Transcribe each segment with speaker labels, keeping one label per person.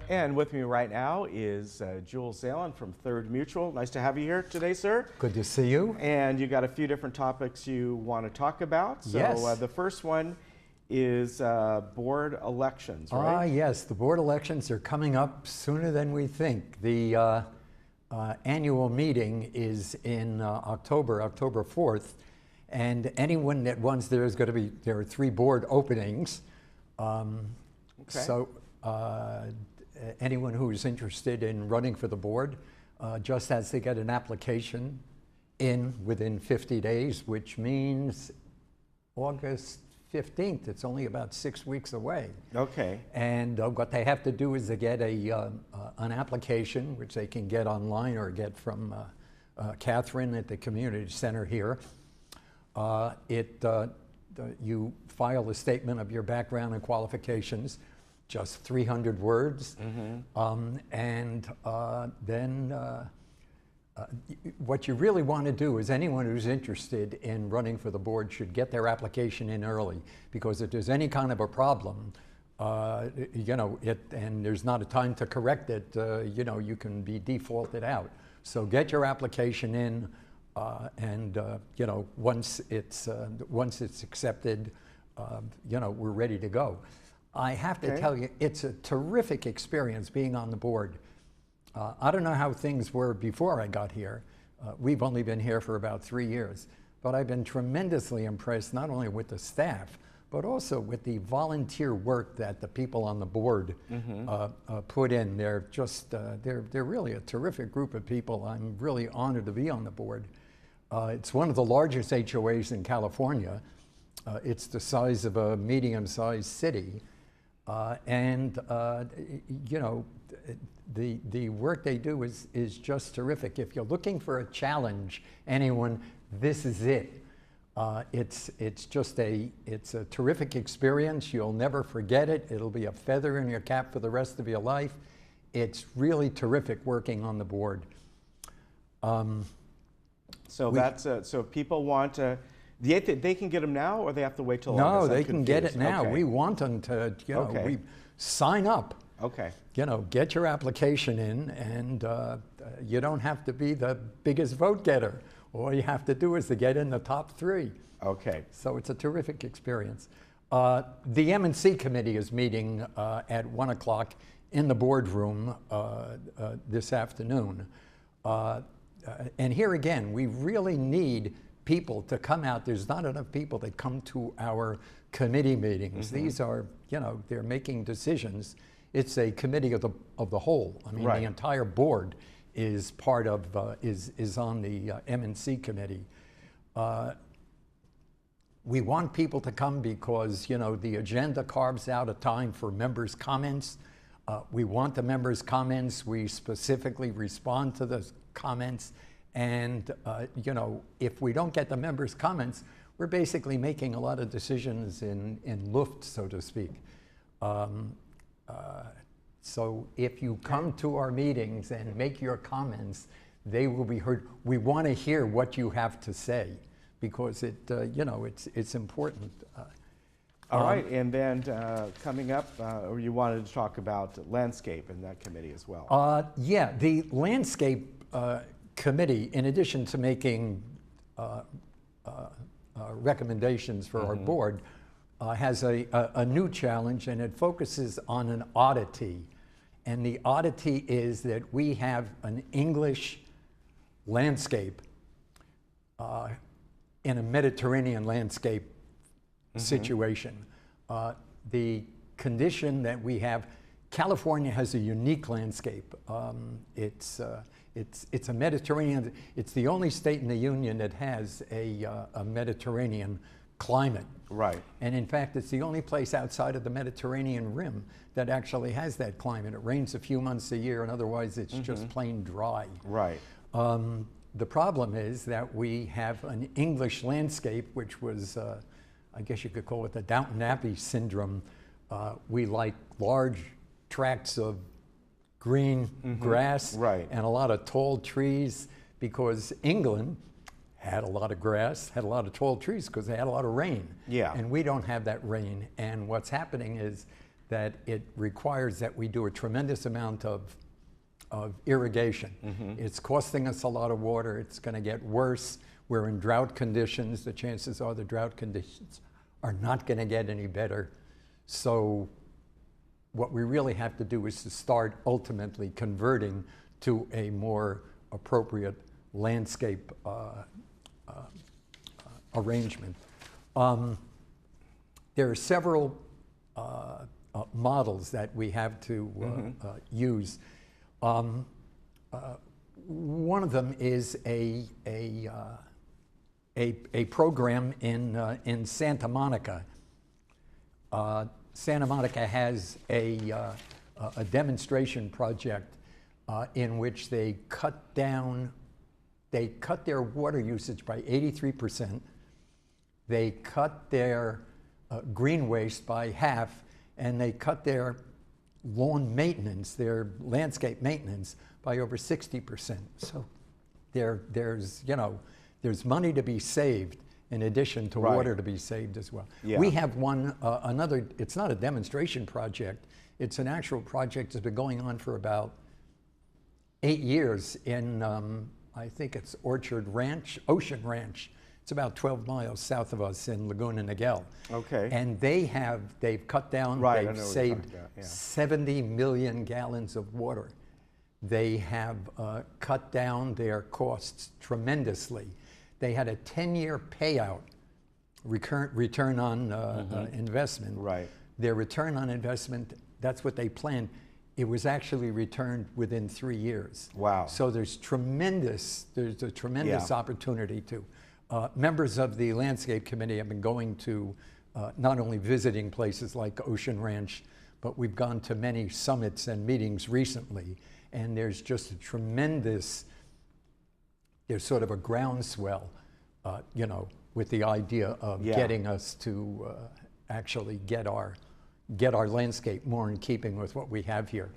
Speaker 1: And with me right now is Jules Zalin from Third Mutual. Nice to have you here today, sir.
Speaker 2: Good to see you.
Speaker 1: And you got a few different topics you want to talk about. So
Speaker 2: Yes.
Speaker 1: the first one is board elections, right?
Speaker 2: Yes, the board elections are coming up sooner than we think. The annual meeting is in October 4th, and anyone that wants, there are 3 board openings. So anyone who is interested in running for the board just has to get an application in within 50 days, which means August 15th. It's only about 6 weeks away.
Speaker 1: Okay.
Speaker 2: And what they have to do is they get an application, which they can get online or get from Catherine at the community center here. You file a statement of your background and qualifications, just 300 words, and then what you really want to do is anyone who's interested in running for the board should get their application in early, because if there's any kind of a problem, and there's not a time to correct it, you can be defaulted out. So get your application in, and once it's accepted, we're ready to go. I have to tell you, it's a terrific experience being on the board. I don't know how things were before I got here. We've only been here for about 3 years, but I've been tremendously impressed not only with the staff, but also with the volunteer work that the people on the board put in. They're just, they're really a terrific group of people. I'm really honored to be on the board. It's one of the largest HOAs in California. It's the size of a medium-sized city. The work they do is just terrific. If you're looking for a challenge, anyone, this is it. It's a terrific experience. You'll never forget it. It'll be a feather in your cap for the rest of your life. It's really terrific working on the board.
Speaker 1: So if people want to. They can get them now, or they have to wait till August?
Speaker 2: No, they can get it now.
Speaker 1: Okay.
Speaker 2: We want them to, we sign up.
Speaker 1: Okay.
Speaker 2: Get your application in, and you don't have to be the biggest vote getter. All you have to do is to get in the top 3.
Speaker 1: Okay.
Speaker 2: So it's a terrific experience. The M&C committee is meeting at 1 o'clock in the boardroom this afternoon. And here again, we really need people to come out. There's not enough people that come to our committee meetings. These are, they're making decisions. It's a committee of the whole. I mean, the entire board is part of, is on the M&C committee. We want people to come because, the agenda carves out a time for members' comments. We want the members' comments. We specifically respond to the comments. And, if we don't get the members' comments, we're basically making a lot of decisions in luft, so to speak. So if you come to our meetings and make your comments, they will be heard. We want to hear what you have to say, because it's important.
Speaker 1: All right, and then coming up, you wanted to talk about landscape in that committee as well.
Speaker 2: Yeah, the landscape committee, in addition to making recommendations for our board, has a new challenge, and it focuses on an oddity. And the oddity is that we have an English landscape in a Mediterranean landscape situation. The condition that we have, California has a unique landscape. It's a Mediterranean, it's the only state in the union that has a Mediterranean climate.
Speaker 1: Right.
Speaker 2: And in fact, it's the only place outside of the Mediterranean rim that actually has that climate. It rains a few months a year, and otherwise it's just plain dry.
Speaker 1: Right.
Speaker 2: The problem is that we have an English landscape, which was, I guess you could call it the Downton Abbey syndrome. We like large tracts of green grass and a lot of tall trees, because England had a lot of grass, had a lot of tall trees because they had a lot of rain.
Speaker 1: Yeah.
Speaker 2: And we don't have that rain. And what's happening is that it requires that we do a tremendous amount of irrigation. It's costing us a lot of water. It's going to get worse. We're in drought conditions. The chances are the drought conditions are not going to get any better. So what we really have to do is to start ultimately converting to a more appropriate landscape arrangement. There are several models that we have to use. One of them is a program in Santa Monica. Santa Monica has a demonstration project in which they cut their water usage by 83%. They cut their green waste by half, and they cut their lawn maintenance, their landscape maintenance, by over 60%. So there's money to be saved in addition to water to be saved as well.
Speaker 1: Yeah.
Speaker 2: We have one, another, it's not a demonstration project, it's an actual project that's been going on for about 8 years in, I think it's Ocean Ranch. It's about 12 miles south of us in Laguna Niguel.
Speaker 1: Okay.
Speaker 2: And they've cut down, they've saved 70 million gallons of water. They have cut down their costs tremendously. They had a 10-year payout, return on investment.
Speaker 1: Right.
Speaker 2: Their return on investment, that's what they planned. It was actually returned within 3 years.
Speaker 1: Wow.
Speaker 2: So there's a tremendous opportunity to. Members of the Landscape Committee have been going to not only visiting places like Ocean Ranch, but we've gone to many summits and meetings recently, and there's just a tremendous, there's sort of a groundswell, with the idea of getting us to actually get our landscape more in keeping with what we have here,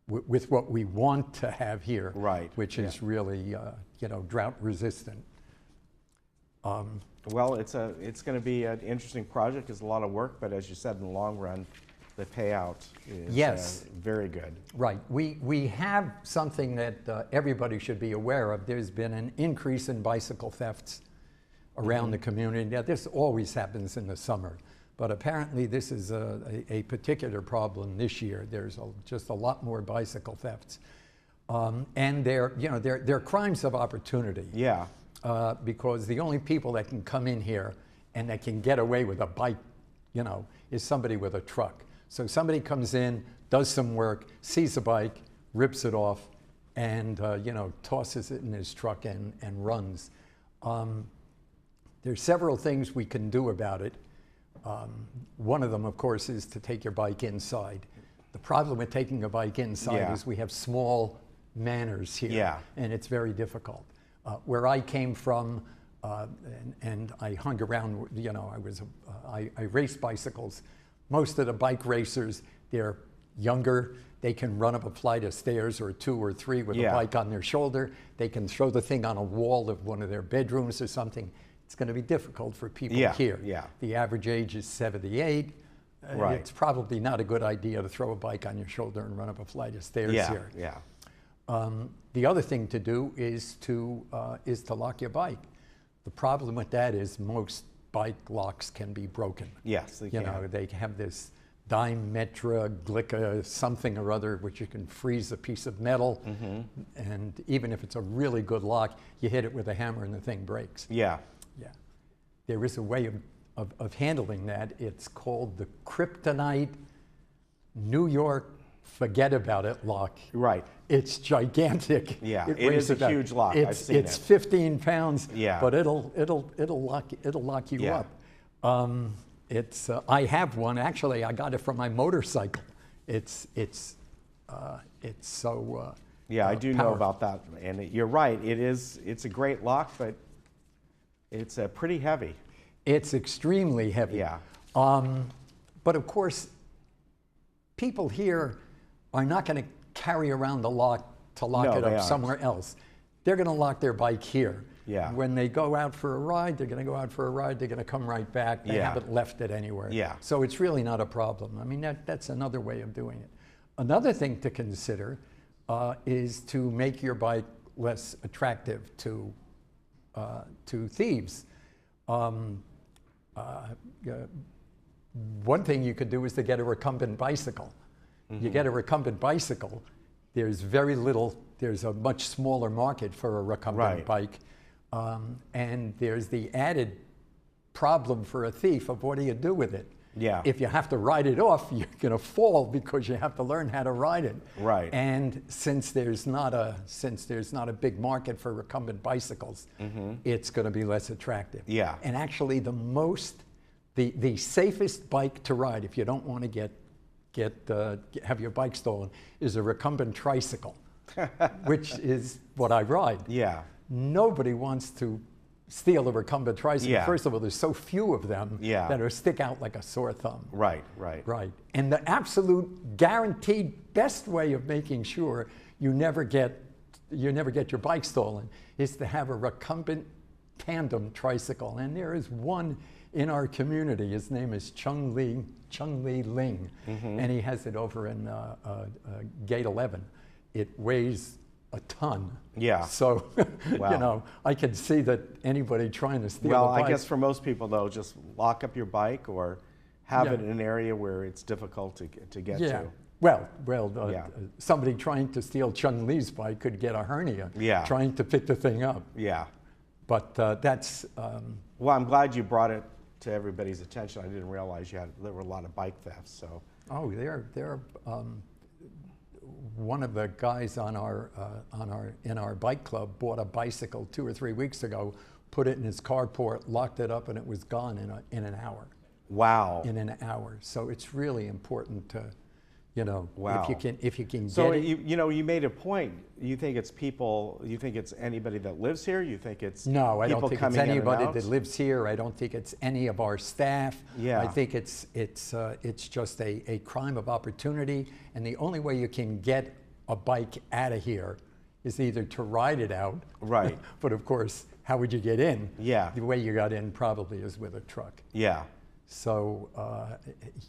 Speaker 2: with what we want to have here, which is really, drought resistant.
Speaker 1: Well, it's going to be an interesting project. It's a lot of work, but as you said, in the long run, the payout is very good.
Speaker 2: Right. We have something that everybody should be aware of. There's been an increase in bicycle thefts around the community. Now, this always happens in the summer, but apparently this is a particular problem this year. There's just a lot more bicycle thefts, and they're crimes of opportunity.
Speaker 1: Yeah.
Speaker 2: Because the only people that can come in here and that can get away with a bike, is somebody with a truck. So somebody comes in, does some work, sees a bike, rips it off, and tosses it in his truck and runs. There's several things we can do about it. One of them, of course, is to take your bike inside. The problem with taking a bike inside is we have small manners here, and it's very difficult. Where I came from, and I hung around, I raced bicycles. Most of the bike racers, they're younger. They can run up a flight of stairs or 2 or 3 with a bike on their shoulder. They can throw the thing on a wall of one of their bedrooms or something. It's going to be difficult for people here. Yeah. The average age is 78. It's probably not a good idea to throw a bike on your shoulder and run up a flight of stairs here.
Speaker 1: Yeah.
Speaker 2: The other thing to do is to lock your bike. The problem with that is most bike locks can be broken.
Speaker 1: Yes, they can.
Speaker 2: They have this Dymetra Glica something or other, which you can freeze a piece of metal, and even if it's a really good lock, you hit it with a hammer and the thing breaks.
Speaker 1: Yeah.
Speaker 2: Yeah. There is a way of handling that. It's called the Kryptonite New York Forget About It lock.
Speaker 1: Right.
Speaker 2: It's gigantic.
Speaker 1: Yeah, it is a huge lock. I've seen it.
Speaker 2: It's 15 pounds.
Speaker 1: Yeah.
Speaker 2: But it'll lock you up. I have one. Actually, I got it from my motorcycle. It's so.
Speaker 1: Yeah, I do know about that, and you're right. It's a great lock, but it's pretty heavy.
Speaker 2: It's extremely heavy.
Speaker 1: Yeah.
Speaker 2: But of course, people here are not going to carry around the lock to lock it up somewhere else. They're going to lock their bike here.
Speaker 1: Yeah.
Speaker 2: When they go out for a ride, they're going to go out for a ride, they're going to come right back. They
Speaker 1: Yeah.
Speaker 2: haven't left it anywhere.
Speaker 1: Yeah.
Speaker 2: So it's really not a problem. I mean, that's another way of doing it. Another thing to consider is to make your bike less attractive to thieves. One thing you could do is to get a recumbent bicycle. You get a recumbent bicycle, there's very little, there's a much smaller market for a recumbent bike. And there's the added problem for a thief of what do you do with it?
Speaker 1: Yeah.
Speaker 2: If you have to ride it off, you're going to fall because you have to learn how to ride it.
Speaker 1: Right.
Speaker 2: And since there's not a big market for recumbent bicycles, it's going to be less attractive.
Speaker 1: Yeah.
Speaker 2: And actually, the safest bike to ride if you don't want to have your bike stolen is a recumbent tricycle, which is what I ride.
Speaker 1: Yeah.
Speaker 2: Nobody wants to steal a recumbent tricycle.
Speaker 1: Yeah.
Speaker 2: First of all, there's so few of them that are stick out like a sore thumb.
Speaker 1: Right.
Speaker 2: Right. And the absolute guaranteed best way of making sure you never get your bike stolen is to have a recumbent tandem tricycle. And there is one in our community. His name is Chung Lee Ling, and he has it over in Gate 11. It weighs a ton.
Speaker 1: Yeah.
Speaker 2: So,
Speaker 1: Wow.
Speaker 2: you know, I can see that anybody trying to steal
Speaker 1: Well,
Speaker 2: a bike.
Speaker 1: I guess for most people, though, just lock up your bike or have it in an area where it's difficult to get to.
Speaker 2: Well, somebody trying to steal Chung Lee's bike could get a hernia trying to pick the thing up.
Speaker 1: Yeah.
Speaker 2: But that's...
Speaker 1: Well, I'm glad you brought it to everybody's attention. I didn't realize there were a lot of bike thefts. So.
Speaker 2: Oh, they're one of the guys in our bike club bought a bicycle 2 or 3 weeks ago, put it in his carport, locked it up, and it was gone in an hour.
Speaker 1: Wow.
Speaker 2: In an hour. So it's really important to, you know,
Speaker 1: wow.
Speaker 2: if you can
Speaker 1: so
Speaker 2: get it.
Speaker 1: you know, you made a point. You think it's people? You think it's anybody that lives here? You think it's
Speaker 2: no? I don't think it's anybody that
Speaker 1: lives
Speaker 2: lives here. I don't think it's any of our staff.
Speaker 1: Yeah.
Speaker 2: I think it's just a crime of opportunity, and the only way you can get a bike out of here is either to ride it out.
Speaker 1: Right.
Speaker 2: But of course, how would you get in?
Speaker 1: Yeah.
Speaker 2: The way you got in probably is with a truck.
Speaker 1: Yeah.
Speaker 2: So,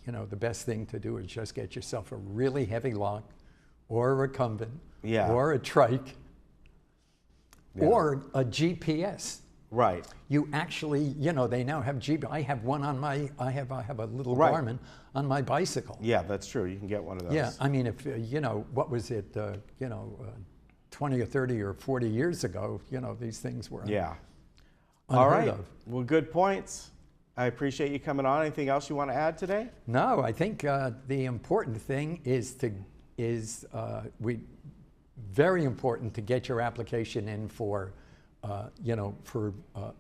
Speaker 2: you know, the best thing to do is just get yourself a really heavy lock or a recumbent or a trike or a GPS.
Speaker 1: Right.
Speaker 2: You actually, you know, they now have GPS. I have one on my, I have a little Garmin on my bicycle.
Speaker 1: Yeah, that's true. You can get one of those.
Speaker 2: Yeah, I mean, if, you know, what was it, you know, 20 or 30 or 40 years ago, you know, these things were unheard
Speaker 1: All right.
Speaker 2: of.
Speaker 1: Well, good points. I appreciate you coming on. Anything else you want to add today?
Speaker 2: No, I think the important thing is very important to get your application in for, you know, for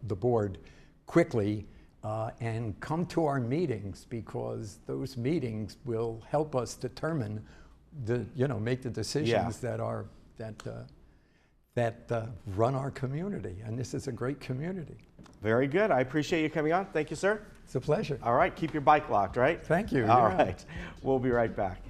Speaker 2: the board quickly and come to our meetings, because those meetings will help us determine make the decisions that are that run our community, and this is a great community.
Speaker 1: Very good. I appreciate you coming on. Thank you, sir.
Speaker 2: It's a pleasure.
Speaker 1: All right. Keep your bike locked, right?
Speaker 2: Thank you.
Speaker 1: All right. We'll be right back.